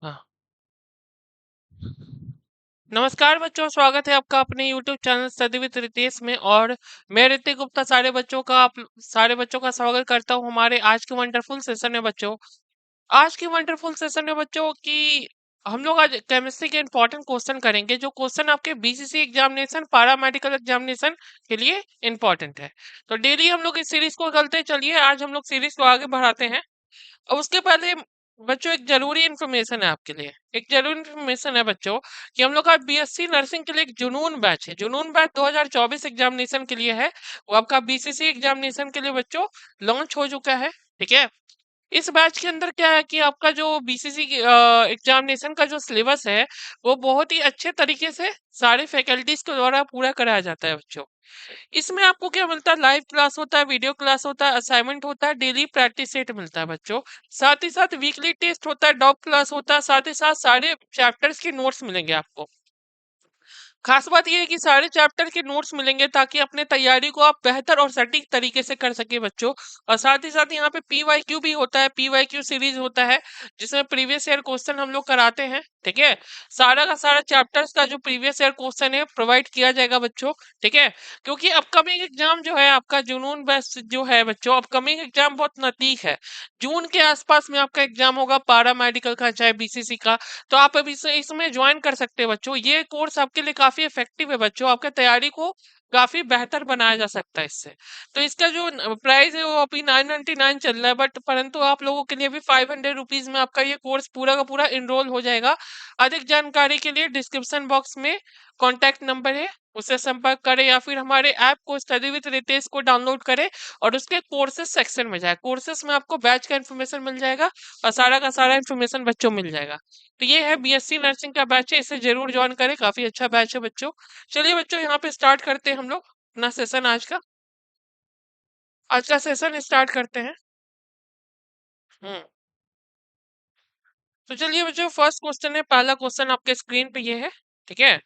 हाँ। नमस्कार बच्चों, स्वागत है आपका अपने YouTube channel study with Ritesh में। और मैं ऋतिक गुप्ता सारे बच्चों का स्वागत करता हूं हमारे आज के वंडरफुल सेशन में बच्चों। आज की वंडरफुल सेशन में बच्चों की हम लोग आज केमिस्ट्री के इंपॉर्टेंट क्वेश्चन करेंगे, जो क्वेश्चन आपके बीसीसी एग्जामिनेशन, पारा मेडिकल एग्जामिनेशन के लिए इंपॉर्टेंट है। तो डेली हम लोग इस सीरीज को करते चलिए, आज हम लोग सीरीज को आगे बढ़ाते हैं। अब उसके पहले बच्चों एक जरूरी इन्फॉर्मेशन है आपके लिए। एक जरूरी इन्फॉर्मेशन है बच्चों कि हम लोग का बीएससी नर्सिंग के लिए एक जुनून बैच है। जुनून बैच 2024 एग्जामिनेशन के लिए है। वो आपका बीसीसी एग्जामिनेशन के लिए बच्चों लॉन्च हो चुका है। ठीक है। इस बैच के अंदर क्या है कि आपका जो बीसीसी एग्जामिनेशन का जो सिलेबस है, वो बहुत ही अच्छे तरीके से सारे फैकल्टीज के द्वारा पूरा कराया जाता है बच्चों। इसमें आपको क्या मिलता है? लाइव क्लास होता है, वीडियो क्लास होता है, असाइनमेंट होता है, डेली प्रैक्टिस सेट मिलता है बच्चों। साथ ही साथ वीकली टेस्ट होता है, डॉग क्लास होता है, साथ ही साथ सारे चैप्टर्स के नोट्स मिलेंगे आपको। खास बात यह है कि सारे चैप्टर के नोट्स मिलेंगे ताकि अपने तैयारी को आप बेहतर और सटीक तरीके से कर सके बच्चों। और साथ ही साथ यहाँ पे पीवाईक्यू भी होता है, पीवाईक्यू सीरीज होता है, जिसमें प्रीवियस ईयर क्वेश्चन हम लोग कराते हैं। ठीक है। सारा का सारा चैप्टर्स का जो प्रीवियस ईयर क्वेश्चन है प्रोवाइड किया जाएगा बच्चों। ठीक है। क्योंकि अपकमिंग एग्जाम जो है आपका जुनून बैच जो है बच्चों, अपकमिंग एग्जाम बहुत नजदीक है। जून के आसपास में आपका एग्जाम होगा, पारा मेडिकल का चाहे बीसीसी का। तो आप अभी से इसमें ज्वाइन कर सकते हैं बच्चों। ये कोर्स आपके लिए काफी इफेक्टिव है बच्चों, आपके तैयारी को काफी बेहतर बनाया जा सकता है इससे। तो इसका जो प्राइस है वो अभी 999 चल रहा है, बट परंतु आप लोगों के लिए भी 500 रुपीज में आपका ये कोर्स पूरा का पूरा इनरोल हो जाएगा। अधिक जानकारी के लिए डिस्क्रिप्शन बॉक्स में कॉन्टैक्ट नंबर है, उससे संपर्क करें, या फिर हमारे ऐप को स्टडी विद रितेश को डाउनलोड करें और उसके कोर्सेज सेक्शन में जाए। कोर्सेज में आपको बैच का इन्फॉर्मेशन मिल जाएगा और सारा का सारा इन्फॉर्मेशन बच्चों मिल जाएगा। तो ये है बीएससी नर्सिंग का बैच है, इसे जरूर ज्वाइन करें, काफी अच्छा बैच है बच्चों। चलिए बच्चों यहाँ पे स्टार्ट करते हैं हम लोग अपना सेशन आज का सेशन स्टार्ट करते हैं। हम्म। तो चलिए बच्चों, फर्स्ट क्वेश्चन है, पहला क्वेश्चन आपके स्क्रीन पे ये है। ठीक है।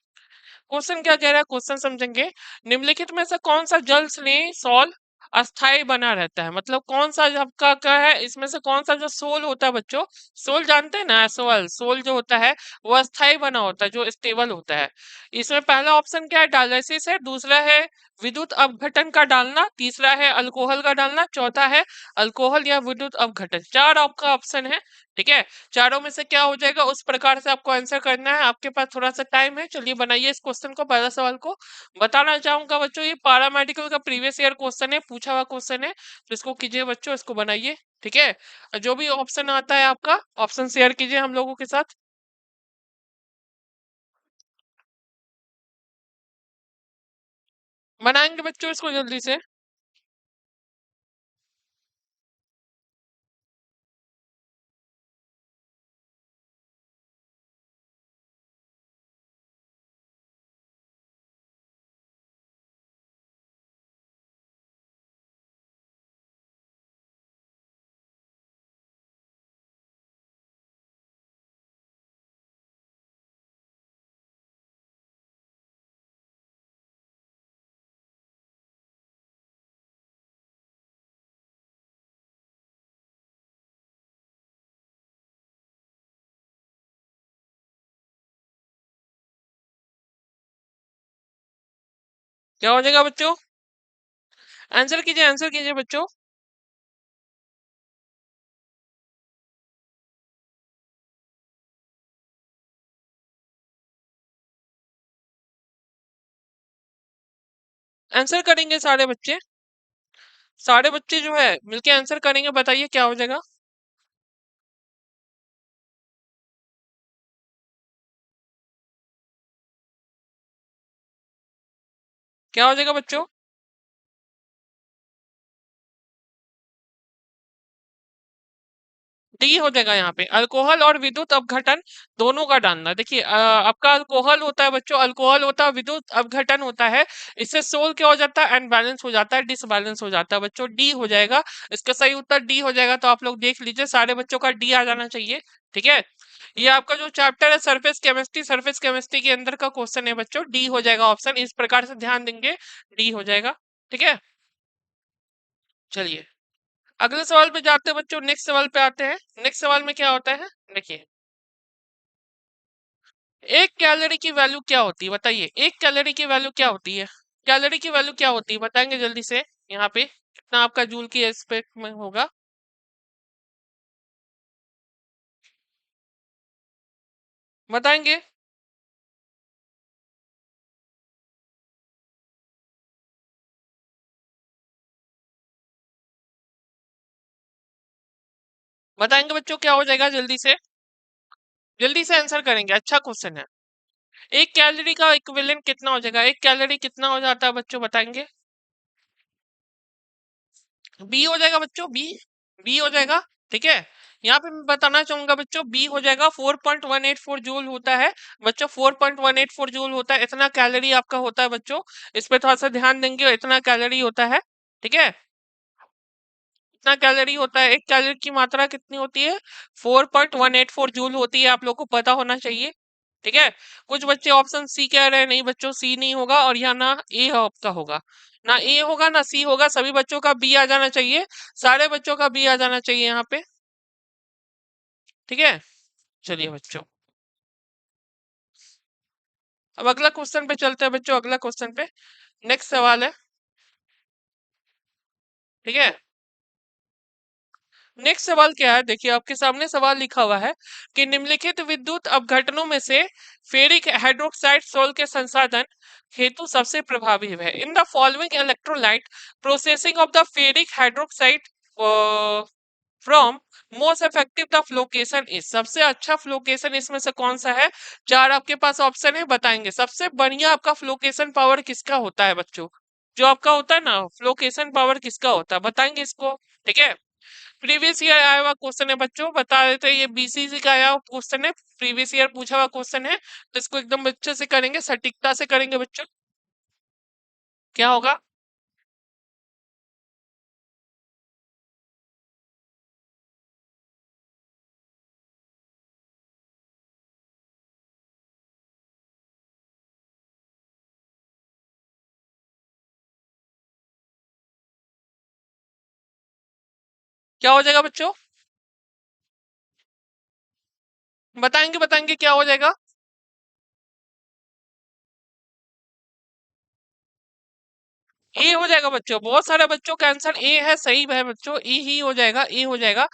क्वेश्चन क्या कह रहा है, क्वेश्चन समझेंगे। निम्नलिखित में से कौन सा जल स्नेह सॉल अस्थाई बना रहता है? मतलब कौन सा आपका क्या है, इसमें से कौन सा जो सोल होता है बच्चों, सोल जानते हैं ना, सोल सोल जो होता है वो अस्थाई बना होता है, जो स्टेबल होता है। इसमें पहला ऑप्शन क्या है, डायलिसिस है, दूसरा है विद्युत अपघटन का डालना, तीसरा है अल्कोहल का डालना, चौथा है अल्कोहल या विद्युत अपघटन। चार आपका ऑप्शन है। ठीक है। चारों में से क्या हो जाएगा, उस प्रकार से आपको आंसर करना है। आपके पास थोड़ा सा टाइम है, चलिए बनाइए इस क्वेश्चन को। पहला सवाल को बताना चाहूंगा बच्चों, ये पारामेडिकल का प्रीवियस ईयर क्वेश्चन है, पूछा हुआ क्वेश्चन है। तो इसको कीजिए बच्चों, इसको बनाइए। ठीक है। और जो भी ऑप्शन आता है आपका ऑप्शन शेयर कीजिए हम लोगों के साथ। बनाएंगे बच्चों इसको जल्दी से। क्या हो जाएगा बच्चों? आंसर कीजिए बच्चों। आंसर करेंगे सारे बच्चे, सारे बच्चे जो है मिलके आंसर करेंगे, बताइए क्या हो जाएगा। क्या हो जाएगा बच्चों? डी हो जाएगा यहाँ पे, अल्कोहल और विद्युत अपघटन दोनों का डालना। देखिए आपका अल्कोहल होता है बच्चों, अल्कोहल होता है, विद्युत अपघटन होता है। इससे सोल क्या हो जाता है, अनबैलेंस हो जाता है, डिसबैलेंस हो जाता है बच्चों। डी हो जाएगा, इसका सही उत्तर डी हो जाएगा। तो आप लोग देख लीजिए, सारे बच्चों का डी आ जाना चाहिए। ठीक है। ये आपका जो चैप्टर है सरफेस केमिस्ट्री, सरफेस केमिस्ट्री के अंदर का क्वेश्चन है बच्चों, डी हो जाएगा ऑप्शन। इस प्रकार से ध्यान देंगे, डी हो जाएगा। ठीक है। चलिए अगले सवाल पे जाते हैं बच्चों, नेक्स्ट सवाल पे आते हैं। नेक्स्ट सवाल में क्या होता है देखिए, एक कैलोरी की वैल्यू क्या होती है बताइए, एक कैलोरी की वैल्यू क्या होती है? कैलोरी की वैल्यू क्या होती है बताएंगे जल्दी से, यहाँ पे कितना आपका जूल की एस्पेक्ट में होगा? बताएंगे? बताएंगे बच्चों क्या हो जाएगा? जल्दी से, जल्दी से आंसर करेंगे, अच्छा क्वेश्चन है। एक कैलोरी का इक्विवेलेंट कितना हो जाएगा? एक कैलोरी कितना हो जाता है बच्चों, बताएंगे? बी हो जाएगा बच्चों, बी, बी हो जाएगा। ठीक है, यहाँ पे मैं बताना चाहूंगा बच्चों, बी हो जाएगा 4.184 जूल होता है बच्चों, 4.184 जूल होता है, इतना कैलोरी आपका होता है बच्चों। इस पे थोड़ा सा ध्यान देंगे, इतना कैलोरी होता है। ठीक है, इतना कैलोरी होता है, एक कैलोरी की मात्रा कितनी होती है? 4.184 जूल होती है, आप लोग को पता होना चाहिए। ठीक है, कुछ बच्चे ऑप्शन सी कह रहे हैं, नहीं बच्चों सी नहीं होगा, और यहाँ ना ए आपका होगा, ना ए होगा ना सी होगा, सभी बच्चों का बी आ जाना चाहिए, सारे बच्चों का बी आ जाना चाहिए यहाँ पे। ठीक है, चलिए बच्चों, अब अगला क्वेश्चन पे चलते हैं बच्चों, अगला क्वेश्चन पे, नेक्स्ट सवाल है। ठीक है, नेक्स्ट सवाल क्या है, देखिए आपके सामने सवाल लिखा हुआ है कि निम्नलिखित विद्युत अपघटनों में से फेरिक हाइड्रोक्साइड सोल के संसाधन हेतु सबसे प्रभावी है। In the following electrolyte processing of the ferric hydroxide from most effective the flocculation is, सबसे अच्छा फ्लोकेशन इसमें से कौन सा है? चार आपके पास ऑप्शन है, बताएंगे सबसे बढ़िया आपका फ्लोकेशन पावर किसका होता है बच्चों? जो आपका होता है ना फ्लोकेशन पावर किसका होता है, बताएंगे इसको। ठीक है, प्रीवियस ईयर आया हुआ क्वेश्चन है बच्चों, बता देते हैं, ये बीसीसी का आया हुआ क्वेश्चन है, प्रीवियस ईयर पूछा हुआ क्वेश्चन है, तो इसको एकदम अच्छे से करेंगे, सटीकता से करेंगे बच्चों। क्या होगा? क्या हो जाएगा बच्चों? बताएंगे, बताएंगे क्या हो जाएगा? ए हो जाएगा बच्चों, बहुत सारे बच्चों का आंसर ए है, सही है बच्चों, ए ही हो जाएगा, ए हो जाएगा।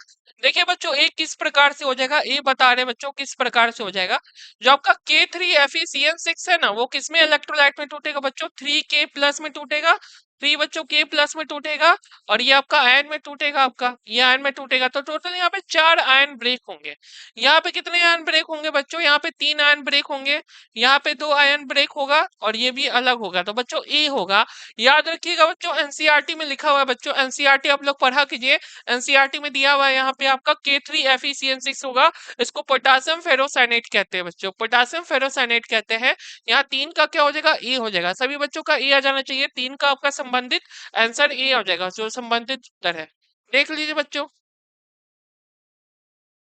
देखिए बच्चों, ए किस प्रकार से हो जाएगा, ए बता रहे बच्चों किस प्रकार से हो जाएगा। जो आपका K3FeCN6 है ना, वो किसमें इलेक्ट्रोलाइट में टूटेगा बच्चों? 3K+ में टूटेगा, 3 बच्चों K+ में टूटेगा, और ये आपका आयन में टूटेगा, आपका ये आयन में टूटेगा, तो टोटल यहाँ पे 4 आयन ब्रेक होंगे। यहाँ पे कितने आयन ब्रेक होंगे बच्चों? यहाँ पे 3 आयन ब्रेक होंगे, यहाँ पे 2 आयन ब्रेक होगा, और ये भी अलग होगा, तो बच्चों ए होगा। याद रखिएगा बच्चों, एनसीईआरटी में लिखा हुआ है बच्चों, एनसीईआरटी आप लोग पढ़ा कीजिए, एनसीईआरटी में दिया हुआ है यहाँ पे आपका K3FeCN6 होगा, इसको पोटासियम फेरोसाइनेट कहते हैं बच्चों, पोटासियम फेरोसाइनेट कहते हैं। यहाँ 3 का क्या हो जाएगा? ए हो जाएगा, सभी बच्चों का ए आ जाना चाहिए, 3 का आपका संबंधित आंसर ए हो जाएगा, जो संबंधित उत्तर है। देख लीजिए बच्चों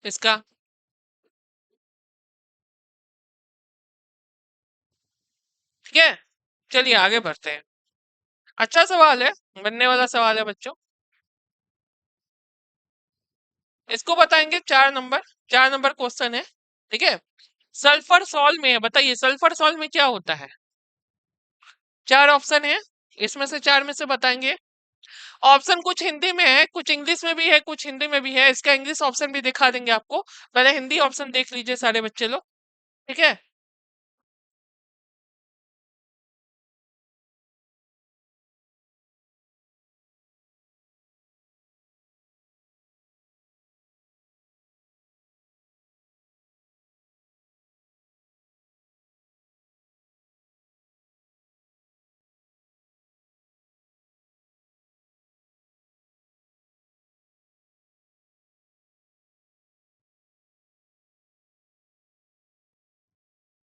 इसका। ठीक है, चलिए आगे बढ़ते हैं। अच्छा सवाल है, बनने वाला सवाल है बच्चों, इसको बताएंगे, 4 नंबर, 4 नंबर क्वेश्चन है। ठीक है, सल्फर सॉल्ट में है, बताइए सल्फर सॉल्ट में क्या होता है? 4 ऑप्शन है, इसमें से 4 में से बताएंगे। ऑप्शन कुछ हिंदी में है, कुछ इंग्लिश में भी है, कुछ हिंदी में भी है, इसका इंग्लिश ऑप्शन भी दिखा देंगे आपको, पहले हिंदी ऑप्शन देख लीजिए सारे बच्चे लोग। ठीक है,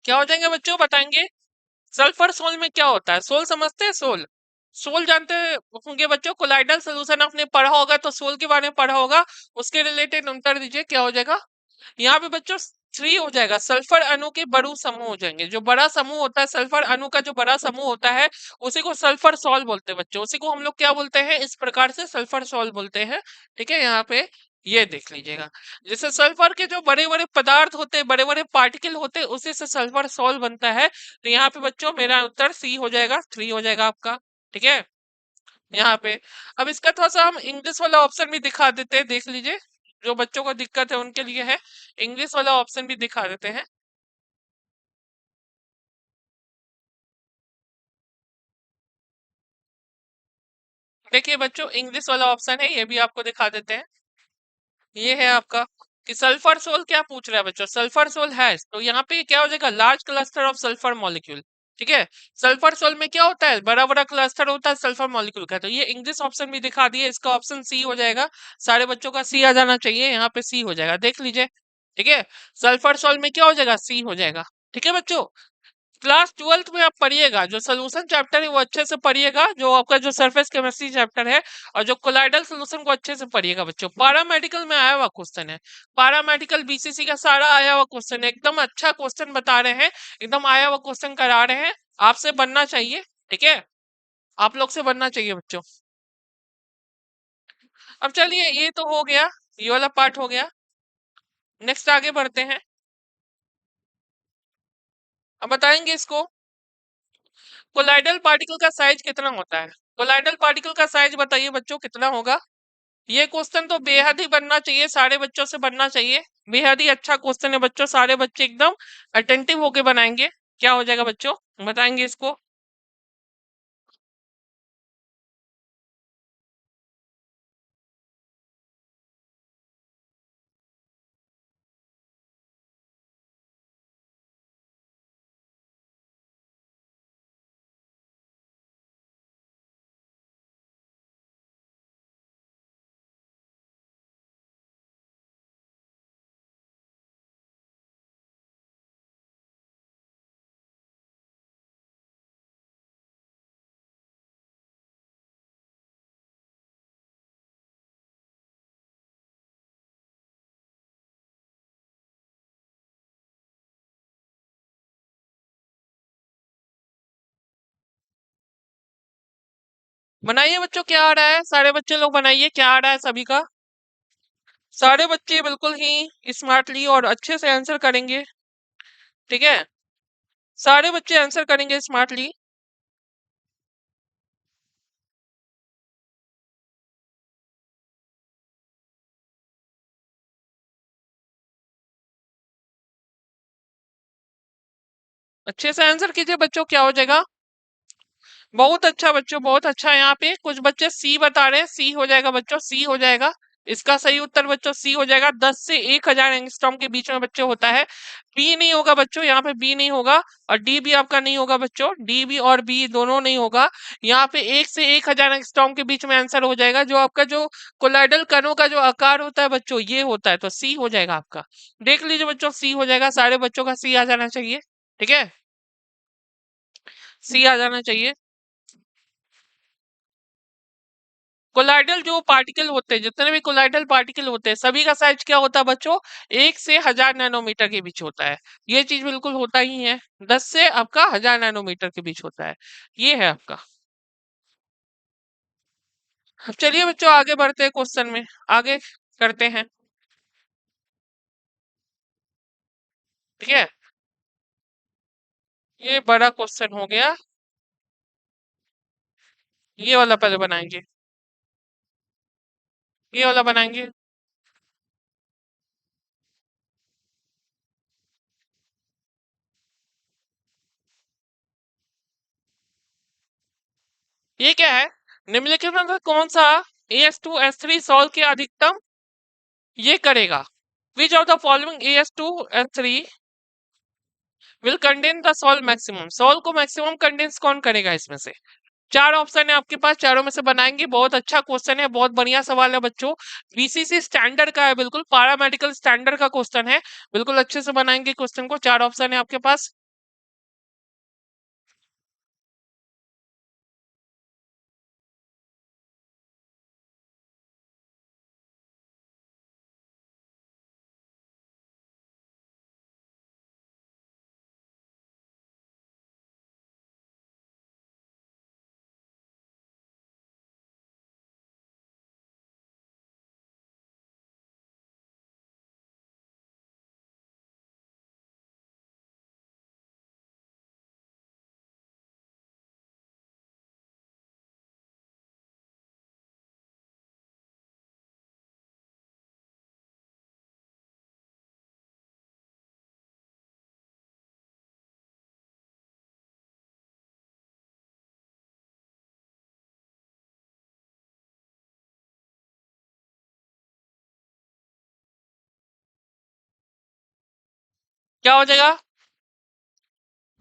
क्या हो जाएंगे बच्चों, बताएंगे? सल्फर सोल में क्या होता है? सोल समझते हैं, सोल, सोल जानते होंगे बच्चों, कोलाइडल सोल्यूशन आपने पढ़ा होगा, तो सोल के बारे में पढ़ा होगा, उसके रिलेटेड उत्तर दीजिए क्या हो जाएगा। यहाँ पे बच्चों 3 हो जाएगा, सल्फर अणु के बड़ू समूह हो जाएंगे, जो बड़ा समूह होता है सल्फर अणु का, जो बड़ा समूह होता है उसी को सल्फर सॉल बोलते हैं बच्चों, उसी को हम लोग क्या बोलते हैं, इस प्रकार से सल्फर सॉल बोलते हैं। ठीक है, यहाँ पे ये देख लीजिएगा। जैसे सल्फर के जो बड़े बड़े पदार्थ होते हैं, बड़े बड़े पार्टिकल होते हैं, उसी से सल्फर सॉल्ट बनता है। तो यहाँ पे बच्चों मेरा उत्तर सी हो जाएगा, 3 हो जाएगा आपका। ठीक है, यहाँ पे। अब इसका थोड़ा सा हम इंग्लिश वाला ऑप्शन भी दिखा देते हैं, देख लीजिए। जो बच्चों को दिक्कत है उनके लिए है, इंग्लिश वाला ऑप्शन भी दिखा देते हैं। देखिए बच्चों, इंग्लिश वाला ऑप्शन है, ये भी आपको दिखा देते हैं। ये है आपका कि सल्फर सोल क्या पूछ रहा है बच्चों, सल्फर सोल है, तो यहाँ पे क्या हो जाएगा, large cluster of sulphur molecule. ठीक है, सल्फर सोल में क्या होता है, बड़ा बड़ा क्लस्टर होता है सल्फर मॉलिक्यूल का। तो ये इंग्लिश ऑप्शन भी दिखा दिए, इसका ऑप्शन सी हो जाएगा। सारे बच्चों का सी आ जाना चाहिए, यहाँ पे सी हो जाएगा, देख लीजिए। ठीक है, सल्फर सोल में क्या हो जाएगा, सी हो जाएगा। ठीक है बच्चों, क्लास 12th में आप पढ़िएगा, जो सोल्यूशन चैप्टर है वो अच्छे से पढ़िएगा, जो आपका जो सरफेस केमिस्ट्री चैप्टर है, और जो कोलाइडल सोल्यूशन को अच्छे से पढ़िएगा बच्चों। पैरामेडिकल में आया हुआ क्वेश्चन है, पैरामेडिकल बीसीसी का सारा आया हुआ क्वेश्चन है, एकदम अच्छा क्वेश्चन बता रहे हैं, एकदम आया हुआ क्वेश्चन करा रहे हैं। आपसे बनना चाहिए, ठीक है, आप लोग से बनना चाहिए बच्चों। अब चलिए, ये तो हो गया, ये वाला पार्ट हो गया। नेक्स्ट आगे बढ़ते हैं। अब बताएंगे इसको, कोलाइडल पार्टिकल का साइज कितना होता है। कोलाइडल पार्टिकल का साइज बताइए बच्चों, कितना होगा। ये क्वेश्चन तो बेहद ही बनना चाहिए, सारे बच्चों से बनना चाहिए। बेहद ही अच्छा क्वेश्चन है बच्चों, सारे बच्चे एकदम अटेंटिव होके बनाएंगे। क्या हो जाएगा बच्चों, बताएंगे इसको। बनाइए बच्चों, क्या आ रहा है, सारे बच्चे लोग बनाइए, क्या आ रहा है सभी का। सारे बच्चे बिल्कुल ही स्मार्टली और अच्छे से आंसर करेंगे। ठीक है, सारे बच्चे आंसर करेंगे स्मार्टली। अच्छे से आंसर कीजिए बच्चों, क्या हो जाएगा। बहुत अच्छा बच्चों, बहुत अच्छा। यहाँ पे कुछ बच्चे सी बता रहे हैं, सी हो जाएगा बच्चों, सी हो जाएगा। इसका सही उत्तर बच्चों सी हो जाएगा। 10 से 1000 एंगस्ट्रॉम के बीच में बच्चों होता है। बी नहीं होगा बच्चों, यहाँ पे बी नहीं होगा, और डी भी आपका नहीं होगा बच्चों, डी भी और बी दोनों नहीं होगा। यहाँ पे 1 से 1000 एंगस्ट्रॉम के बीच में आंसर हो जाएगा। जो आपका जो कोलाइडल कणों का जो आकार होता है बच्चों, ये होता है, तो सी हो जाएगा आपका। देख लीजिए बच्चों, सी हो जाएगा, सारे बच्चों का सी आ जाना चाहिए। ठीक है, सी आ जाना चाहिए। कोलाइडल जो पार्टिकल होते हैं, जितने भी कोलाइडल पार्टिकल होते हैं, सभी का साइज क्या होता है बच्चों, 1 से 1000 नैनोमीटर के बीच होता है। ये चीज बिल्कुल होता ही है। 10 से आपका 1000 नैनोमीटर के बीच होता है। ये है आपका। अब चलिए बच्चों, आगे बढ़ते हैं क्वेश्चन में, आगे करते हैं। ठीक है, ये बड़ा क्वेश्चन हो गया, ये वाला पहले बनाएंगे, ये वाला बनाएंगे। ये क्या है, निम्नलिखित में से कौन सा AS2S3 सॉल्व के अधिकतम ये करेगा। Which of the following AS2S3 will condense the solve maximum, solve को मैक्सिमम कंडेंस कौन करेगा इसमें से। चार ऑप्शन है आपके पास, चारों में से बनाएंगे। बहुत अच्छा क्वेश्चन है, बहुत बढ़िया सवाल है बच्चों। बीसीसी स्टैंडर्ड का है, बिल्कुल पैरामेडिकल स्टैंडर्ड का क्वेश्चन है। बिल्कुल अच्छे से बनाएंगे क्वेश्चन को, चार ऑप्शन है आपके पास। क्या हो जाएगा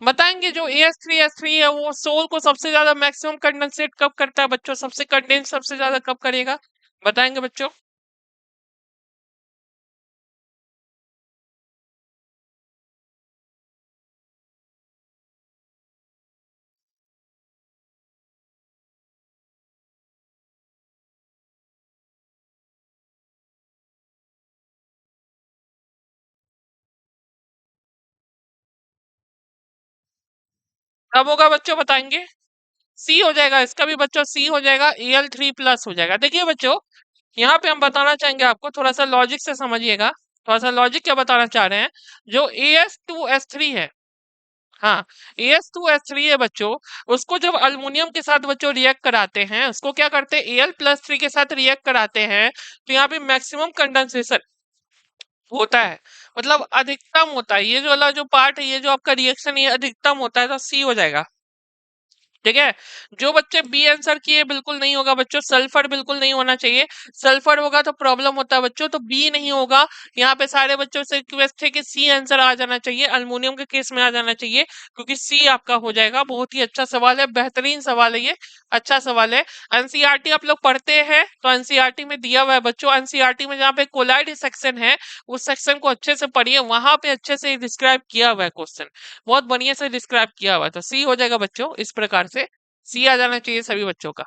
बताएंगे? जो AS3S3 है वो सोल को सबसे ज्यादा मैक्सिमम कंडेंसेट कब करता है बच्चों? सबसे कंडेंस सबसे ज्यादा कब करेगा? बताएंगे बच्चों? कब होगा बच्चों बताएंगे? सी हो जाएगा, इसका भी बच्चों सी हो जाएगा, Al3+ हो जाएगा। देखिए बच्चों, यहाँ पे हम बताना चाहेंगे आपको, थोड़ा सा लॉजिक से समझिएगा। थोड़ा सा लॉजिक क्या बताना चाह रहे हैं? जो AS2S3 है, हाँ, AS2S3 है बच्चों, उसको जब अल्युमिनियम के साथ बच्चों रिएक्ट कराते हैं, उसको क्या करते हैं, Al+3 के साथ रिएक्ट कराते हैं, तो यहाँ पे मैक्सिमम कंडेंसेशन होता है, मतलब अधिकतम होता है। ये जो वाला जो पार्ट है, ये जो आपका रिएक्शन ये अधिकतम होता है, तो सी हो जाएगा। ठीक है। जो बच्चे बी आंसर किए बिल्कुल नहीं होगा बच्चों, सल्फर बिल्कुल नहीं होना चाहिए। सल्फर होगा तो प्रॉब्लम होता है बच्चों, तो बी नहीं होगा। यहाँ पे सारे बच्चों से रिक्वेस्ट है कि सी आंसर आ जाना चाहिए, अल्युमिनियम के केस में आ जाना चाहिए, क्योंकि सी आपका हो जाएगा। बहुत ही अच्छा सवाल है, बेहतरीन सवाल है ये, अच्छा सवाल है। एनसीईआरटी आप लोग पढ़ते हैं तो एनसीईआरटी में दिया हुआ है बच्चों, एनसीईआरटी में जहाँ पे कोलाइड सेक्शन है, उस सेक्शन को अच्छे से पढ़िए, वहां पे अच्छे से डिस्क्राइब किया हुआ है क्वेश्चन, बहुत बढ़िया से डिस्क्राइब किया हुआ है। तो सी हो जाएगा बच्चों, इस प्रकार से सी आ जाना चाहिए सभी बच्चों का।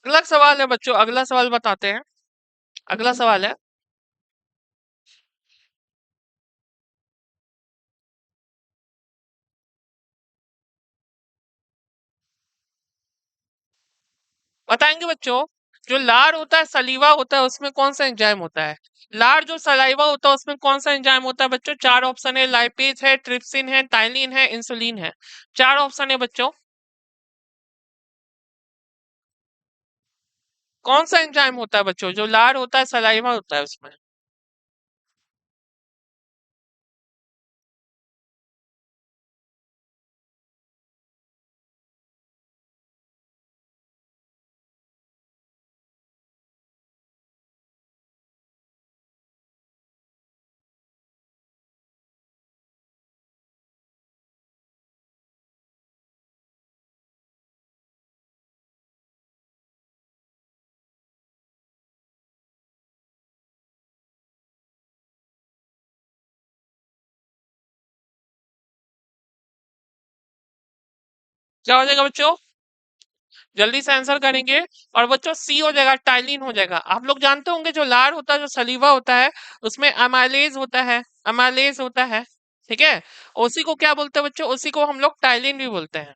अगला सवाल है बच्चों, अगला सवाल बताते हैं। अगला सवाल है, बताएंगे बच्चों? जो लार होता है, सलीवा होता है, उसमें कौन सा एंजाइम होता है? लार जो सलाइवा होता है उसमें कौन सा एंजाइम होता है बच्चों? चार ऑप्शन है, लाइपेज है, ट्रिप्सिन है, टाइलिन है, इंसुलिन है। चार ऑप्शन है बच्चों। कौन सा एंजाइम होता है बच्चों जो लार होता है, सलाइवा होता है उसमें? क्या हो जाएगा बच्चों? जल्दी से आंसर करेंगे। और बच्चों सी हो जाएगा, टाइलिन हो जाएगा। आप लोग जानते होंगे जो लार होता है, जो सलीवा होता है, उसमें अमाइलेज होता है, अमाइलेज होता है। ठीक है। उसी को क्या बोलते हैं बच्चों? उसी को हम लोग टाइलिन भी बोलते हैं।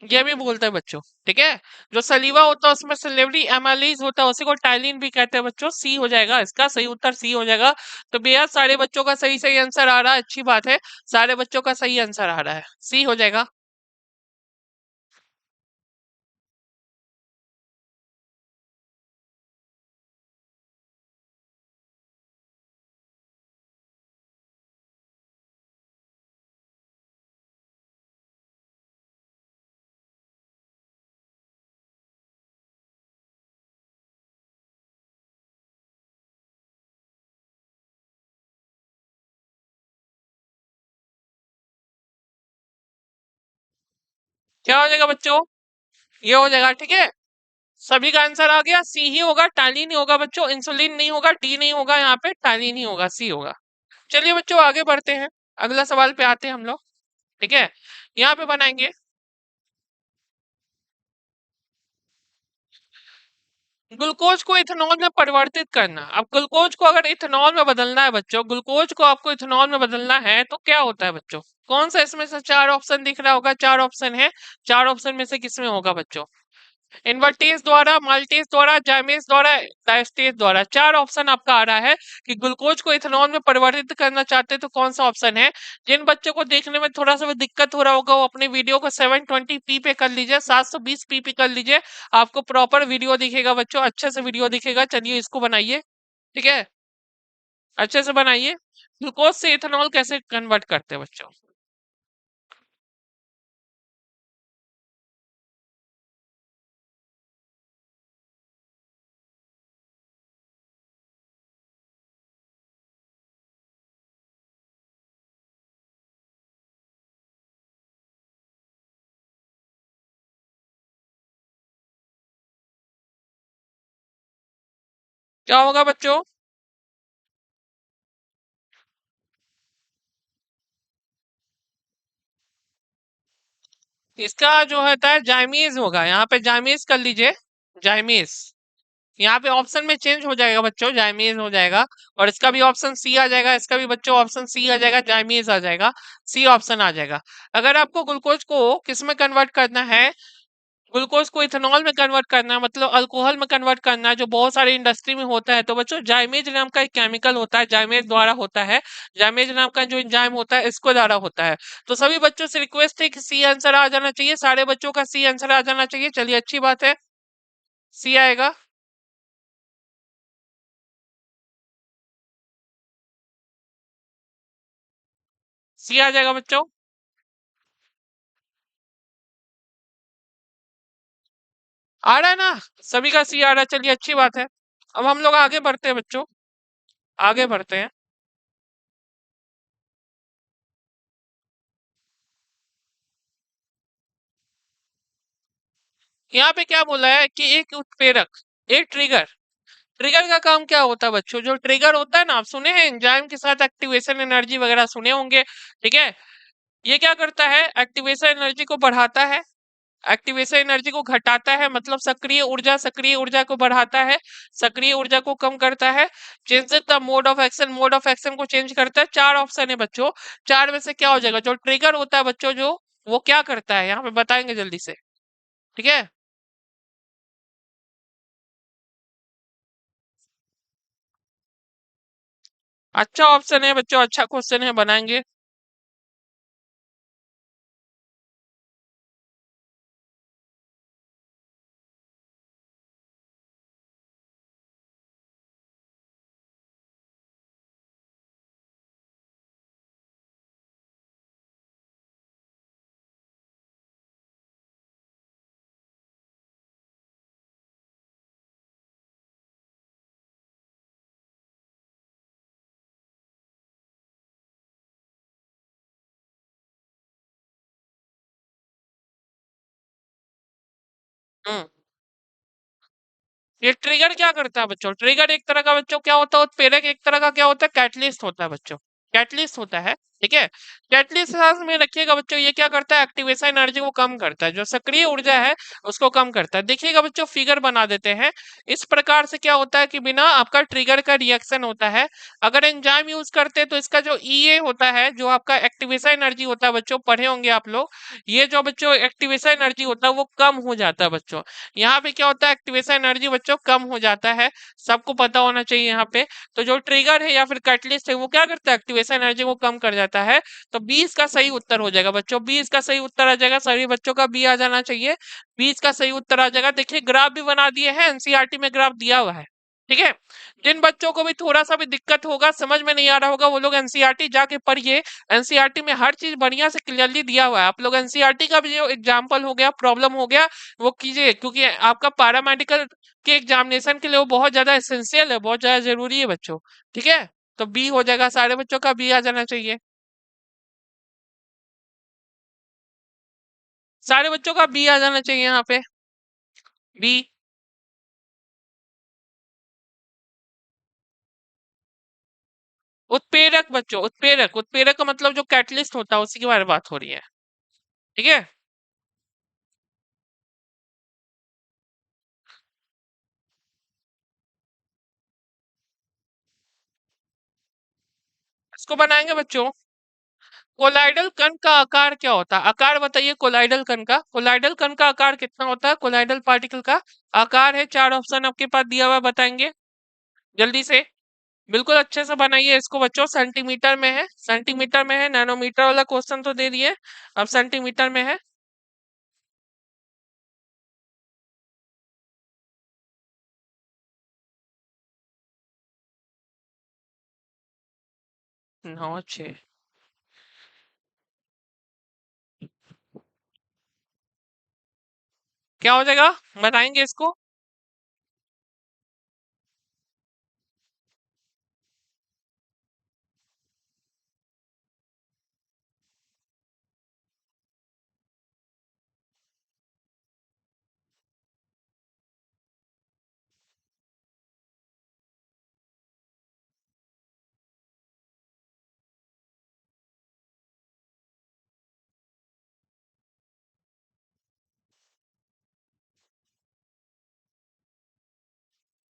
ये भी बोलते हैं बच्चों। ठीक है। जो सलीवा होता है उसमें सिलेवरी एमाइलेज होता है, उसी को टाइलिन भी कहते हैं बच्चों। सी हो जाएगा, इसका सही उत्तर सी हो जाएगा। तो बेहद सारे बच्चों का सही सही आंसर आ रहा है, अच्छी बात है। सारे बच्चों का सही आंसर आ रहा है, सी हो जाएगा। क्या हो जाएगा बच्चों? ये हो जाएगा। ठीक है। सभी का आंसर आ गया, सी ही होगा, टाइलिन नहीं होगा बच्चों, इंसुलिन नहीं होगा, डी नहीं होगा, यहाँ पे टाइलिन ही होगा, सी होगा। चलिए बच्चों आगे बढ़ते हैं, अगला सवाल पे आते हैं हम लोग। ठीक है। यहाँ पे बनाएंगे, ग्लूकोज को इथेनॉल में परिवर्तित करना। अब ग्लूकोज को अगर इथेनॉल में बदलना है बच्चों, ग्लूकोज को आपको इथेनॉल में बदलना है तो क्या होता है बच्चों? कौन सा इसमें से चार ऑप्शन दिख रहा होगा? चार ऑप्शन है, चार ऑप्शन में से किसमें होगा बच्चों? इन्वर्टेज द्वारा, माल्टेज द्वारा, जाइमेज द्वारा, डायस्टेज द्वारा। चार ऑप्शन आपका आ रहा है कि ग्लूकोज को इथेनॉल में परिवर्तित करना चाहते हैं तो कौन सा ऑप्शन है? जिन बच्चों को देखने में थोड़ा सा भी दिक्कत हो रहा होगा वो अपने वीडियो को 720p पे कर लीजिए, 720p पे कर लीजिए। आपको प्रॉपर वीडियो दिखेगा बच्चों, अच्छे से वीडियो दिखेगा। चलिए इसको बनाइए। ठीक है। अच्छे से बनाइए। ग्लूकोज से इथेनॉल कैसे कन्वर्ट करते हैं बच्चों? क्या होगा बच्चों? इसका जो होता है जाइमीज होगा, यहाँ पे जाइमीज कर लीजिए। जाइमीज, यहाँ पे ऑप्शन में चेंज हो जाएगा बच्चों, जाइमीज हो जाएगा। और इसका भी ऑप्शन सी आ जाएगा, इसका भी बच्चों ऑप्शन सी आ जाएगा, जाइमीज आ जाएगा। सी ऑप्शन आ जाएगा। अगर आपको ग्लूकोज को किस में कन्वर्ट करना है, ग्लूकोज को इथेनॉल में कन्वर्ट करना है, मतलब अल्कोहल में कन्वर्ट करना है, जो बहुत सारी इंडस्ट्री में होता है, तो बच्चों जाइमेज नाम का एक केमिकल होता है, जाइमेज द्वारा होता है। जाइमेज नाम का जो एंजाइम होता है, इसको द्वारा होता है। तो सभी बच्चों से रिक्वेस्ट है कि सी आंसर आ जाना चाहिए, सारे बच्चों का सी आंसर आ जाना चाहिए। चलिए, अच्छी बात है, सी आएगा। सी आ जाएगा बच्चों। आ रहा है ना? सभी का सी आ रहा है, चलिए अच्छी बात है। अब हम लोग आगे बढ़ते हैं बच्चों, आगे बढ़ते हैं। यहाँ पे क्या बोला है कि एक उत्प्रेरक, एक ट्रिगर, ट्रिगर का काम क्या होता है बच्चों? जो ट्रिगर होता है ना, आप सुने हैं एंजाइम के साथ एक्टिवेशन एनर्जी वगैरह सुने होंगे, ठीक है? ये क्या करता है? एक्टिवेशन एनर्जी को बढ़ाता है, एक्टिवेशन एनर्जी को घटाता है, मतलब सक्रिय ऊर्जा को बढ़ाता है, सक्रिय ऊर्जा को कम करता है, changes the mode of action, mode of action को चेंज करता है। चार ऑप्शन है बच्चों, चार में से क्या हो जाएगा? जो ट्रिगर होता है बच्चों, जो वो क्या करता है यहाँ पे बताएंगे जल्दी से, ठीक है? अच्छा ऑप्शन है बच्चों, अच्छा क्वेश्चन है, बनाएंगे। हम्म। ये ट्रिगर क्या करता है बच्चों? ट्रिगर एक तरह का बच्चों क्या होता है? उत्प्रेरक एक तरह का क्या होता है? कैटलिस्ट होता है बच्चों, कैटलिस्ट होता है, ठीक है? कैटलिस्ट साथ में रखिएगा बच्चों, ये क्या करता है? एक्टिवेशन एनर्जी को कम करता है, जो सक्रिय ऊर्जा है उसको कम करता है। देखिएगा बच्चों, फिगर बना देते हैं। इस प्रकार से क्या होता है कि बिना आपका ट्रिगर का रिएक्शन होता है। अगर एंजाइम यूज करते हैं तो इसका जो ईए होता है, जो आपका एक्टिवेशन एनर्जी होता है बच्चों, पढ़े होंगे आप लोग, ये जो बच्चों एक्टिवेशन एनर्जी होता है वो कम हो जाता है बच्चों। यहाँ पे क्या होता है? एक्टिवेशन एनर्जी बच्चों कम हो जाता है, सबको पता होना चाहिए यहाँ पे। तो जो ट्रिगर है या फिर कैटलिस्ट है, वो क्या करता है? एक्टिवेशन एनर्जी को कम कर जाता है। तो 20 का सही उत्तर हो जाएगा बच्चों, 20 का सही उत्तर आ जाएगा, सभी बच्चों का बी आ जाना चाहिए। 20 का सही उत्तर आ जाएगा। देखिए, ग्राफ भी बना दिए हैं, एनसीईआरटी में ग्राफ दिया हुआ है, ठीक है? जिन बच्चों को भी थोड़ा सा भी दिक्कत होगा, समझ में नहीं आ रहा होगा, वो लोग एनसीईआरटी जाके पढ़िए। एनसीईआरटी में हर चीज बढ़िया से क्लियरली दिया हुआ है। आप लोग एनसीईआरटी का भी जो एग्जाम्पल हो गया, प्रॉब्लम हो गया, वो कीजिए, क्योंकि आपका पैरामेडिकल के एग्जामिनेशन के लिए वो बहुत ज्यादा एसेंशियल है, बहुत ज्यादा जरूरी है बच्चों, ठीक है? तो बी हो जाएगा, सारे बच्चों का बी आ जाना चाहिए, सारे बच्चों का बी आ जाना चाहिए यहाँ पे, बी। उत्प्रेरक बच्चों, उत्प्रेरक, उत्प्रेरक का मतलब जो कैटलिस्ट होता है, उसी के बारे में बात हो रही है, ठीक है? इसको बनाएंगे बच्चों। कोलाइडल कण का आकार क्या होता है? आकार बताइए कोलाइडल कण का, कोलाइडल कण का आकार कितना होता है? कोलाइडल पार्टिकल का आकार है, चार ऑप्शन आपके पास दिया हुआ है, बताएंगे जल्दी से। बिल्कुल अच्छे से बनाइए इसको बच्चों, सेंटीमीटर में है, सेंटीमीटर में है, नैनोमीटर वाला क्वेश्चन तो दे दिए, अब सेंटीमीटर में है। नौ छः, क्या हो जाएगा? बताएंगे इसको।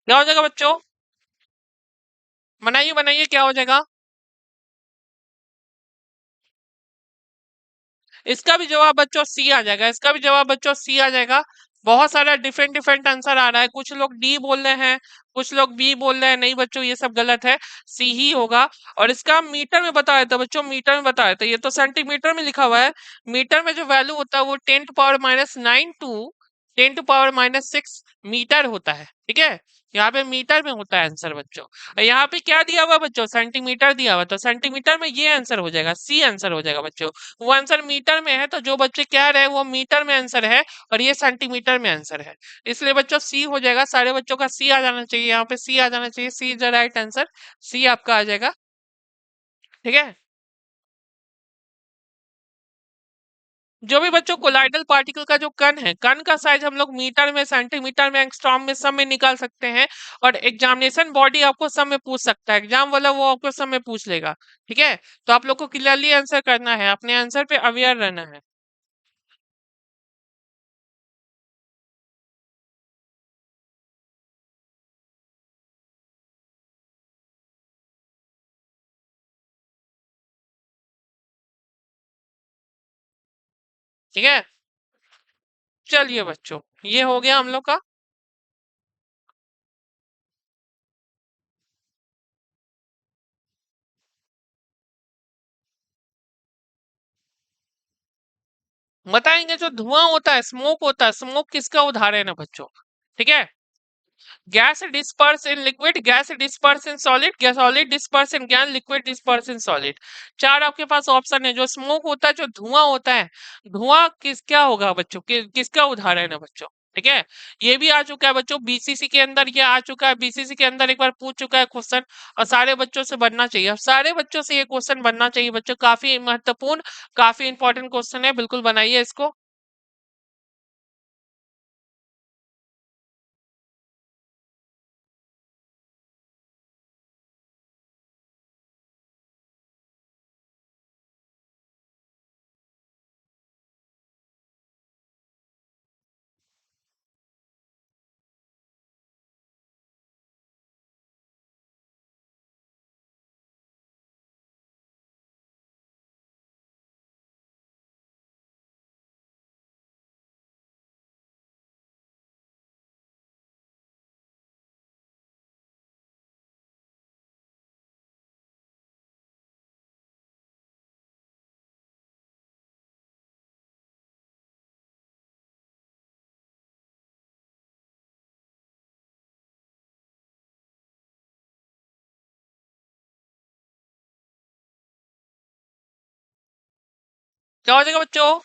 क्या हो जाएगा बच्चों? बनाइए बनाइए, क्या हो जाएगा? इसका भी जवाब बच्चों सी आ जाएगा, इसका भी जवाब बच्चों सी आ जाएगा। बहुत सारा डिफरेंट डिफरेंट आंसर आ रहा है, कुछ लोग डी बोल रहे हैं, कुछ लोग बी बोल रहे हैं। नहीं बच्चों, ये सब गलत है, सी ही होगा। और इसका हम मीटर में बताया था बच्चों, मीटर में बताया था, ये तो सेंटीमीटर में लिखा हुआ है। मीटर में जो वैल्यू होता है वो 10⁻⁹ टू 10⁻⁶ मीटर होता है, ठीक है। यहाँ पे मीटर में होता है आंसर बच्चों। और यहाँ पे क्या दिया हुआ बच्चों? सेंटीमीटर दिया हुआ, तो सेंटीमीटर में ये आंसर हो जाएगा, सी आंसर हो जाएगा बच्चों। वो आंसर मीटर में है, तो जो बच्चे कह रहे हैं वो मीटर में आंसर है, और ये सेंटीमीटर में आंसर है। इसलिए बच्चों सी हो जाएगा, सारे बच्चों का सी आ जाना चाहिए, यहाँ पे सी आ जाना चाहिए, सी इज द राइट आंसर। सी आपका आ जाएगा, ठीक है। जो भी बच्चों कोलाइडल पार्टिकल का जो कण है, कण का साइज हम लोग मीटर में, सेंटीमीटर में, एंगस्ट्रॉम में, सब में निकाल सकते हैं। और एग्जामिनेशन बॉडी आपको सब में पूछ सकता है, एग्जाम वाला वो आपको सब में पूछ लेगा, ठीक है। तो आप लोग को क्लियरली आंसर करना है, अपने आंसर पे अवेयर रहना है। ठीक है, चलिए बच्चों, ये हो गया हम लोग का। बताएंगे जो धुआं होता है, स्मोक होता है, स्मोक किसका उदाहरण है बच्चों? ठीक है। Gas disperse in liquid, gas disperse in solid, gas solid disperse in gas, liquid disperse in solid. चार आपके पास ऑप्शन है। जो स्मोक होता है, जो धुआं होता है, धुआं क्या होगा बच्चों? किसका उदाहरण है बच्चों? ठीक है। ये भी आ चुका है बच्चों, बीसीसी के अंदर ये आ चुका है, बीसीसी के अंदर एक बार पूछ चुका है क्वेश्चन। और सारे बच्चों से बनना चाहिए, अब सारे बच्चों से ये क्वेश्चन बनना चाहिए बच्चों, काफी महत्वपूर्ण, काफी इंपॉर्टेंट क्वेश्चन है, बिल्कुल बनाइए इसको। क्या हो जाएगा बच्चों?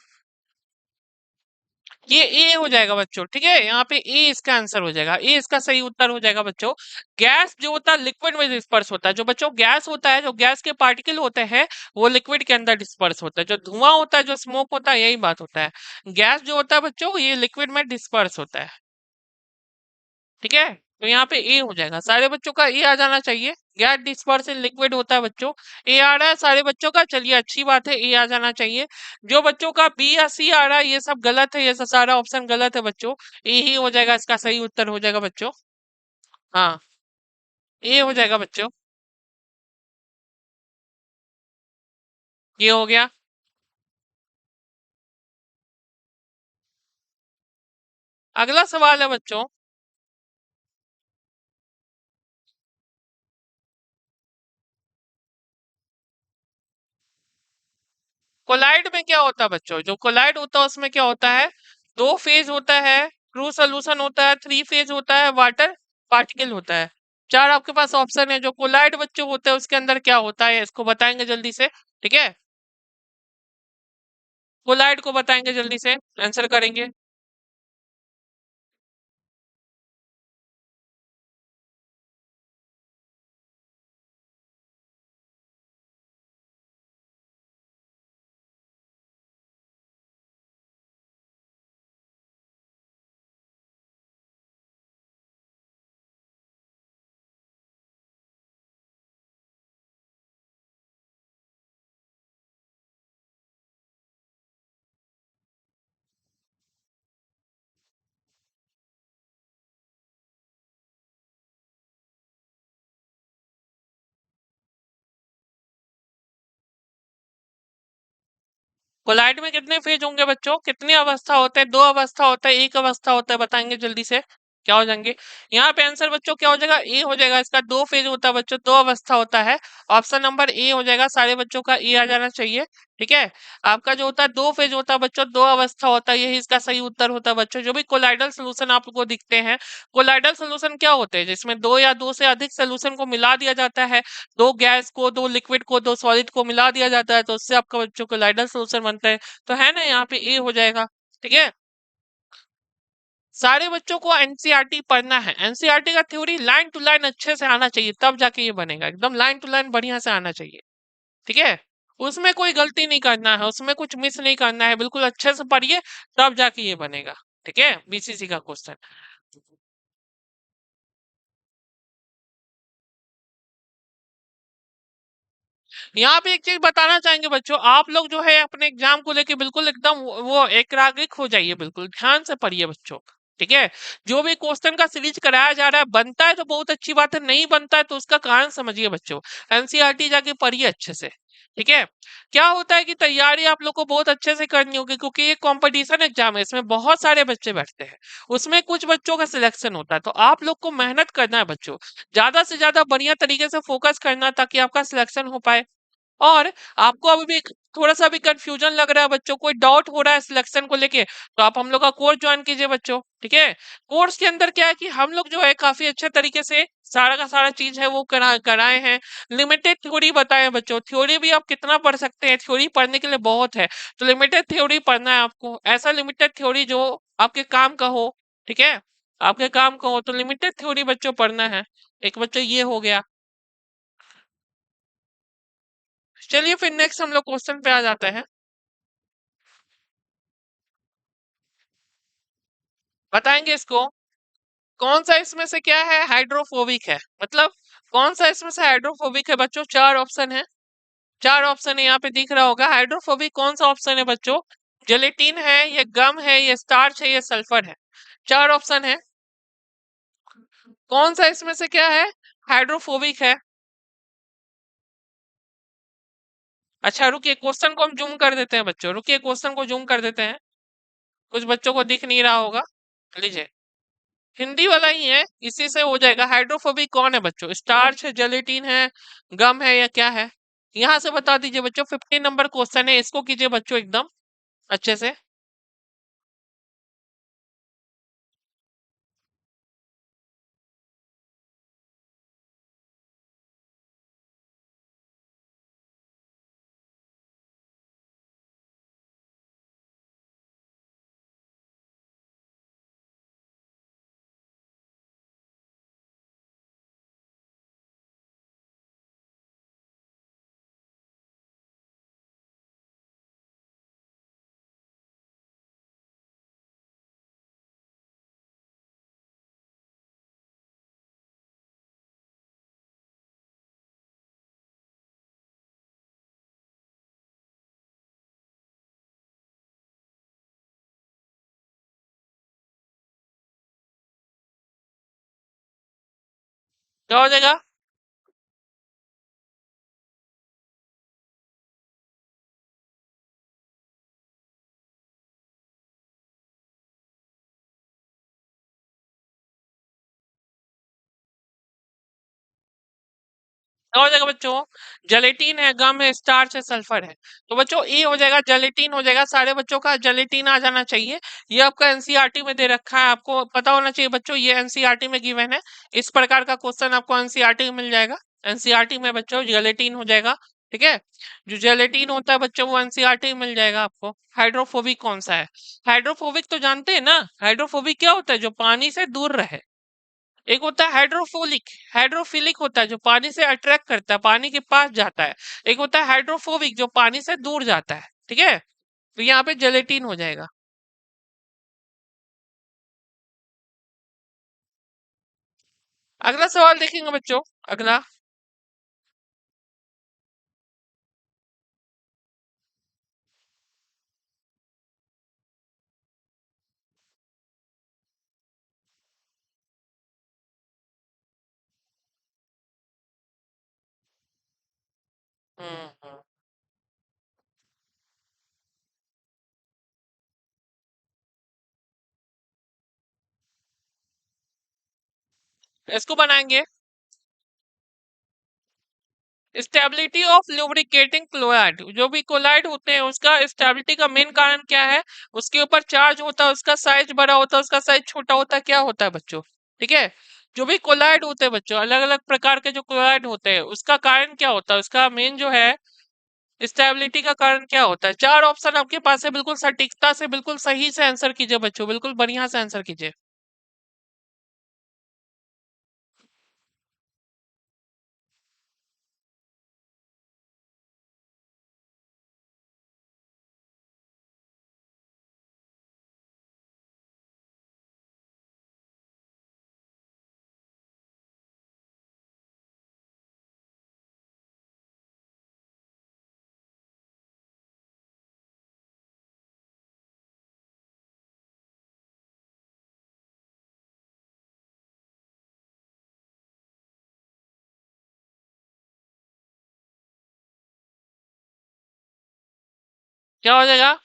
ये ए हो जाएगा बच्चों, ठीक है। यहाँ पे ए इसका आंसर हो जाएगा, ए इसका सही उत्तर हो जाएगा बच्चों। गैस जो होता है लिक्विड में डिस्पर्स होता है, जो बच्चों गैस होता है, जो गैस के पार्टिकल होते हैं, वो लिक्विड के अंदर डिस्पर्स होता है। जो धुआं होता है, जो स्मोक होता है, यही बात होता है। गैस जो होता है बच्चों, ये लिक्विड में डिस्पर्स होता है, ठीक है। तो यहाँ पे ए हो जाएगा, सारे बच्चों का ए आ जाना चाहिए। गैस डिस्पर्स इन लिक्विड होता है बच्चों, ए आ रहा है सारे बच्चों का, चलिए अच्छी बात है, ए आ जाना चाहिए। जो बच्चों का बी या सी आ रहा है, ये सब गलत है, ये सब सारा ऑप्शन गलत है बच्चों। ए ही हो जाएगा, इसका सही उत्तर हो जाएगा बच्चों। हाँ, ए हो जाएगा बच्चों। ये हो गया। अगला सवाल है बच्चों, कोलाइड में क्या होता है बच्चों? जो कोलाइड होता है उसमें क्या होता है? दो फेज होता है, ट्रू सोल्यूशन होता है, थ्री फेज होता है, वाटर पार्टिकल होता है। चार आपके पास ऑप्शन है। जो कोलाइड बच्चों होते हैं उसके अंदर क्या होता है, इसको बताएंगे जल्दी से, ठीक है। कोलाइड को बताएंगे जल्दी से, आंसर करेंगे। कोलाइड में कितने फेज होंगे बच्चों, कितनी अवस्था होते हैं, दो अवस्था होता है, एक अवस्था होता है, बताएंगे जल्दी से, क्या हो जाएंगे। यहाँ पे आंसर बच्चों क्या हो जाएगा, ए हो जाएगा, इसका दो फेज होता है बच्चों, दो अवस्था होता है। ऑप्शन नंबर ए हो जाएगा, सारे बच्चों का ए आ जाना चाहिए। ठीक है, आपका जो होता है दो फेज होता है बच्चों, दो अवस्था होता है, यही इसका सही उत्तर होता है बच्चों। जो भी कोलाइडल सोल्यूशन आपको दिखते हैं, कोलाइडल सोल्यूशन क्या होते हैं, जिसमें दो या दो से अधिक सोल्यूशन को मिला दिया जाता है, दो गैस को, दो लिक्विड को, दो सॉलिड को मिला दिया जाता है, तो उससे आपका बच्चों कोलाइडल सोल्यूशन बनता है। तो है ना, यहाँ पे ए हो जाएगा। ठीक है, सारे बच्चों को एनसीईआरटी पढ़ना है। एनसीईआरटी का थ्योरी लाइन टू लाइन अच्छे से आना चाहिए, तब जाके ये बनेगा, एकदम लाइन टू लाइन बढ़िया से आना चाहिए। ठीक है, उसमें कोई गलती नहीं करना है, उसमें कुछ मिस नहीं करना है, बिल्कुल अच्छे से पढ़िए, तब जाके ये बनेगा। ठीक है, बीसीसी का क्वेश्चन। यहाँ पे एक चीज बताना चाहेंगे बच्चों, आप लोग जो है अपने एग्जाम को लेके बिल्कुल एकदम वो एकाग्रित हो जाइए, बिल्कुल ध्यान से पढ़िए बच्चों। ठीक है, जो भी क्वेश्चन का सीरीज कराया जा रहा है, बनता है तो बहुत अच्छी बात है, नहीं बनता है तो उसका कारण समझिए बच्चों। एनसीईआरटी जाके पढ़िए अच्छे से। ठीक है, क्या होता है कि तैयारी आप लोग को बहुत अच्छे से करनी होगी, क्योंकि ये कंपटीशन एग्जाम है, इसमें बहुत सारे बच्चे बैठते हैं, उसमें कुछ बच्चों का सिलेक्शन होता है, तो आप लोग को मेहनत करना है बच्चों, ज्यादा से ज्यादा बढ़िया तरीके से फोकस करना, ताकि आपका सिलेक्शन हो पाए। और आपको अभी भी थोड़ा सा भी कंफ्यूजन लग रहा है बच्चों, कोई डाउट हो रहा है सिलेक्शन को लेके, तो आप हम लोग का कोर्स ज्वाइन कीजिए बच्चों। ठीक है, कोर्स के अंदर क्या है कि हम लोग जो है काफी अच्छे तरीके से सारा का सारा चीज है वो कराए हैं। लिमिटेड थ्योरी बताए बच्चों, थ्योरी भी आप कितना पढ़ सकते हैं, थ्योरी पढ़ने के लिए बहुत है, तो लिमिटेड थ्योरी पढ़ना है आपको, ऐसा लिमिटेड थ्योरी जो आपके काम का हो। ठीक है, आपके काम का हो तो लिमिटेड थ्योरी बच्चों पढ़ना है। एक बच्चों ये हो गया। चलिए फिर नेक्स्ट हम लोग क्वेश्चन पे आ जाते हैं। बताएंगे इसको, कौन सा इसमें से क्या है हाइड्रोफोबिक है, मतलब कौन सा इसमें से हाइड्रोफोबिक है बच्चों। चार ऑप्शन है, चार ऑप्शन है, यहाँ पे दिख रहा होगा। हाइड्रोफोबिक कौन सा ऑप्शन है बच्चों, जेलेटिन है, ये गम है, ये स्टार्च है, ये सल्फर है। चार ऑप्शन है, कौन सा इसमें से क्या है हाइड्रोफोबिक है। अच्छा रुकिए, क्वेश्चन को हम जूम कर देते हैं बच्चों, रुकिए क्वेश्चन को जूम कर देते हैं, कुछ बच्चों को दिख नहीं रहा होगा। लीजिए, हिंदी वाला ही है, इसी से हो जाएगा। हाइड्रोफोबिक कौन है बच्चों, स्टार्च है, जेलेटिन है, गम है, या क्या है। यहाँ से बता दीजिए बच्चों, 15 नंबर क्वेश्चन है, इसको कीजिए बच्चों एकदम अच्छे से। क्या हो जाएगा, क्या हो जाएगा बच्चों, जेलेटिन है, गम है, स्टार्च है, सल्फर है। तो बच्चों ए हो जाएगा, जेलेटिन हो जाएगा, सारे बच्चों का जेलेटिन आ जाना चाहिए। ये आपका एनसीईआरटी में दे रखा है, आपको पता होना चाहिए बच्चों, ये एनसीईआरटी में गिवन है। इस प्रकार का क्वेश्चन आपको एनसीईआरटी में मिल जाएगा। एनसीईआरटी में बच्चों जेलेटिन हो जाएगा। ठीक है, जो जेलेटिन होता है बच्चों वो एनसीईआरटी में मिल जाएगा आपको। हाइड्रोफोबिक कौन सा है, हाइड्रोफोबिक तो जानते हैं ना, हाइड्रोफोबिक क्या होता है, जो पानी से दूर रहे। एक होता है हाइड्रोफोलिक, हाइड्रोफिलिक होता है जो पानी से अट्रैक्ट करता है, पानी के पास जाता है। एक होता है हाइड्रोफोबिक जो पानी से दूर जाता है। ठीक है, तो यहाँ पे जेलेटिन हो जाएगा। अगला सवाल देखेंगे बच्चों, अगला। हम्म हम्म, इसको बनाएंगे। स्टेबिलिटी ऑफ लुब्रिकेटिंग क्लोराइड, जो भी क्लोराइड होते हैं उसका स्टेबिलिटी का मेन कारण क्या है? उसके ऊपर चार्ज होता है, उसका साइज बड़ा होता है, उसका साइज छोटा होता है, क्या होता है बच्चों? ठीक है। जो भी क्लोराइड होते हैं बच्चों, अलग अलग प्रकार के जो क्लोराइड होते हैं उसका कारण क्या होता है? उसका मेन जो है स्टेबिलिटी का कारण क्या होता है? चार ऑप्शन आपके पास है, बिल्कुल सटीकता से बिल्कुल सही से आंसर कीजिए बच्चों, बिल्कुल बढ़िया से आंसर कीजिए। क्या हो जाएगा?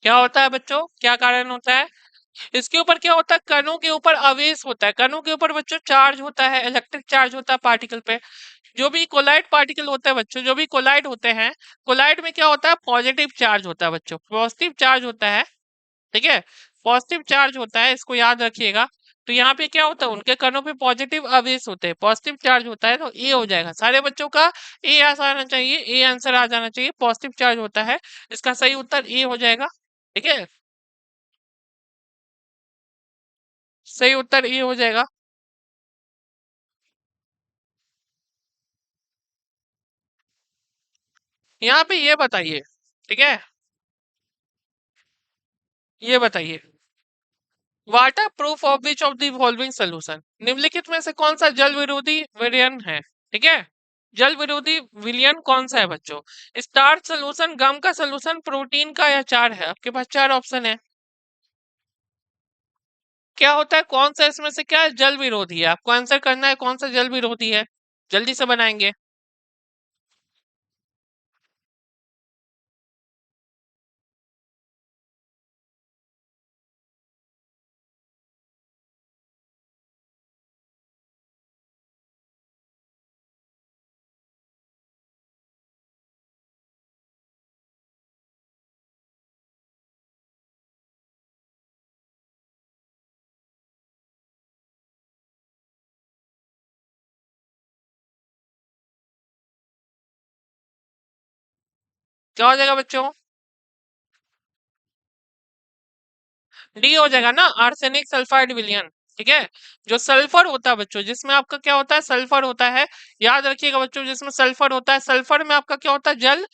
क्या होता है बच्चों, क्या कारण होता है? इसके ऊपर क्या होता है? कणों के ऊपर आवेश होता है, कणों के ऊपर बच्चों चार्ज होता है, इलेक्ट्रिक चार्ज होता है पार्टिकल पे। जो भी कोलाइड पार्टिकल होता है बच्चों, जो भी कोलाइड होते हैं, कोलाइड में क्या होता है? पॉजिटिव चार्ज होता है बच्चों, पॉजिटिव चार्ज होता है। ठीक है। पॉजिटिव चार्ज होता है, इसको याद रखिएगा। तो यहाँ पे क्या होता है? उनके कणों पे पॉजिटिव आवेश होते हैं, पॉजिटिव चार्ज होता है, तो ए हो जाएगा सारे बच्चों का। ए आना चाहिए, ए आंसर आ जाना चाहिए, पॉजिटिव चार्ज होता है। इसका सही उत्तर ए हो जाएगा। ठीक है। सही उत्तर ए हो जाएगा। यहाँ पे ये बताइए। ठीक है। ये बताइए, water proof of which of the following solution, निम्नलिखित में से कौन सा जल विरोधी विलयन है? ठीक है। जल विरोधी विलयन कौन सा है बच्चों? स्टार्च सोल्यूशन, गम का सोल्यूशन, प्रोटीन का, या चार है? आपके पास चार ऑप्शन है। क्या होता है? कौन सा इसमें से क्या है जल विरोधी है? आपको आंसर करना है कौन सा जल विरोधी है। जल्दी से बनाएंगे। क्या हो जाएगा बच्चों? डी हो जाएगा ना, आर्सेनिक सल्फाइड विलयन। ठीक है। जो सल्फर होता है बच्चों, जिसमें आपका क्या होता है? सल्फर होता है। याद रखिएगा बच्चों, जिसमें सल्फर होता है, सल्फर में आपका क्या होता है? जल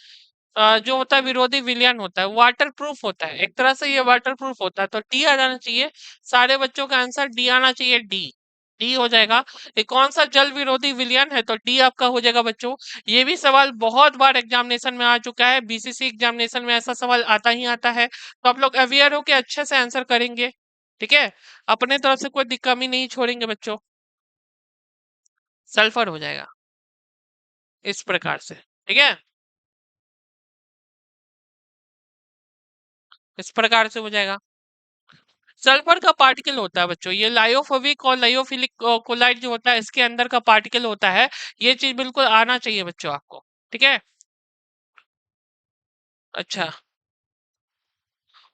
जो होता है विरोधी विलयन होता है, वाटर प्रूफ होता है, एक तरह से ये वाटर प्रूफ होता है, तो डी आ जाना चाहिए। सारे बच्चों का आंसर डी आना चाहिए, डी। डी हो जाएगा। ये कौन सा जल विरोधी विलयन है? तो डी आपका हो जाएगा बच्चों। ये भी सवाल बहुत बार एग्जामिनेशन में आ चुका है, बीसीसी एग्जामिनेशन में ऐसा सवाल आता ही आता है, तो आप लोग अवेयर हो के अच्छे से आंसर करेंगे। ठीक है। अपने तरफ से कोई कमी नहीं छोड़ेंगे बच्चों। सल्फर हो जाएगा इस प्रकार से। ठीक है। इस प्रकार से हो जाएगा। सल्फर का पार्टिकल होता है बच्चों, ये लाइयोफोबिक और लाइयोफिलिक कोलाइड जो होता है इसके अंदर का पार्टिकल होता है। ये चीज बिल्कुल आना चाहिए बच्चों आपको। ठीक है। अच्छा।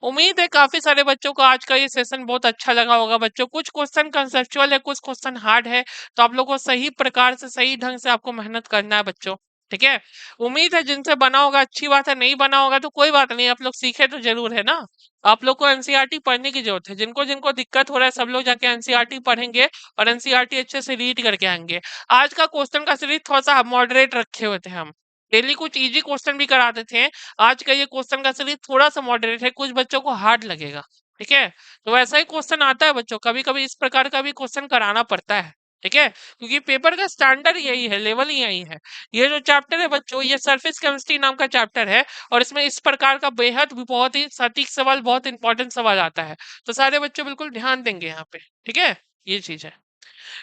उम्मीद है काफी सारे बच्चों को आज का ये सेशन बहुत अच्छा लगा होगा बच्चों। कुछ क्वेश्चन कंसेप्चुअल है, कुछ क्वेश्चन हार्ड है, तो आप लोगों को सही प्रकार से सही ढंग से आपको मेहनत करना है बच्चों। ठीक है। उम्मीद है जिनसे बना होगा अच्छी बात है, नहीं बना होगा तो कोई बात नहीं, आप लोग सीखे तो जरूर है ना। आप लोग को एनसीईआरटी पढ़ने की जरूरत है, जिनको जिनको दिक्कत हो रहा है सब लोग जाके एनसीईआरटी पढ़ेंगे और एनसीईआरटी अच्छे से रीड करके आएंगे। आज का क्वेश्चन का सीरीज थोड़ा सा मॉडरेट रखे हुए थे हम, डेली कुछ इजी क्वेश्चन भी कराते थे। आज का ये क्वेश्चन का सीरीज थोड़ा सा मॉडरेट है, कुछ बच्चों को हार्ड लगेगा। ठीक है। तो ऐसा ही क्वेश्चन आता है बच्चों, कभी कभी इस प्रकार का भी क्वेश्चन कराना पड़ता है। ठीक है, क्योंकि पेपर का स्टैंडर्ड यही है, लेवल ही यही है। ये जो चैप्टर है बच्चों, ये सरफेस केमिस्ट्री नाम का चैप्टर है, और इसमें इस प्रकार का बेहद भी बहुत ही सटीक सवाल, बहुत इंपॉर्टेंट सवाल आता है। तो सारे बच्चों बिल्कुल ध्यान देंगे यहाँ पे। ठीक है, ये चीज है।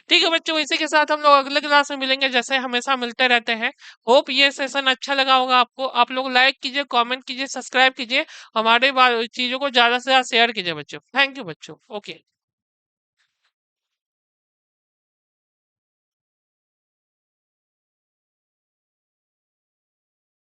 ठीक है बच्चों, इसी के साथ हम लोग अगले क्लास में मिलेंगे, जैसे हमेशा मिलते रहते हैं। होप ये सेशन अच्छा लगा होगा आपको। आप लोग लाइक कीजिए, कमेंट कीजिए, सब्सक्राइब कीजिए, हमारे चीजों को ज्यादा से ज्यादा शेयर कीजिए बच्चों। थैंक यू बच्चों। ओके।